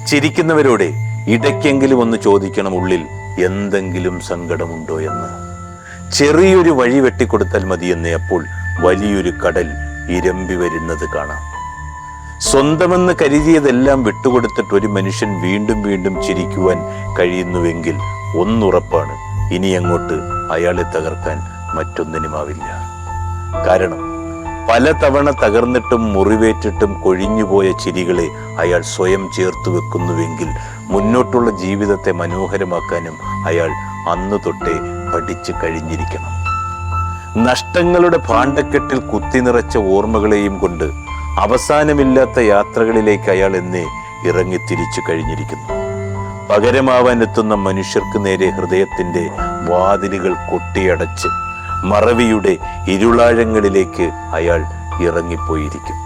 ചിരിക്കുന്നവരോട് ഇടയ്ക്കെങ്കിലും ഒന്ന് ചോദിക്കണം ഉള്ളിൽ എന്തെങ്കിലും സങ്കടമുണ്ടോ എന്ന്. ചെറിയൊരു വഴി വെട്ടിക്കൊടുത്താൽ മതിയെന്നേ അപ്പോൾ വലിയൊരു കടൽ ഇരമ്പി വരുന്നത് കാണാം. സ്വന്തമെന്ന് കരുതിയതെല്ലാം വിട്ടുകൊടുത്തിട്ട് ഒരു മനുഷ്യൻ വീണ്ടും വീണ്ടും ചിരിക്കുവാൻ കഴിയുന്നുവെങ്കിൽ ഒന്നുറപ്പാണ്, ഇനി അങ്ങോട്ട് അയാളെ തകർക്കാൻ മറ്റൊന്നിനുമാവില്ല. കാരണം പലതവണ തകർന്നിട്ടും മുറിവേറ്റിട്ടും കൊഴിഞ്ഞുപോയ ചിരികളെ അയാൾ സ്വയം ചേർത്ത് വെക്കുന്നുവെങ്കിൽ മുന്നോട്ടുള്ള ജീവിതത്തെ മനോഹരമാക്കാനും അയാൾ അന്നു തൊട്ടേ പഠിച്ചു കഴിഞ്ഞിരിക്കണം. നഷ്ടങ്ങളുടെ ഭാണ്ഡക്കെട്ടിൽ കുത്തി നിറച്ച ഓർമ്മകളെയും കൊണ്ട് അവസാനമില്ലാത്ത യാത്രകളിലേക്ക് അയാൾ എന്നേ ഇറങ്ങി തിരിച്ചു കഴിഞ്ഞിരിക്കുന്നു. പകരമാവാൻ എത്തുന്ന മനുഷ്യർക്ക് നേരെ ഹൃദയത്തിന്റെ വാതിലുകൾ കൊട്ടിയടച്ച് മറവിയുടെ ഇരുളാഴങ്ങളിലേക്ക് അയാൾ ഇറങ്ങിപ്പോയിരിക്കും.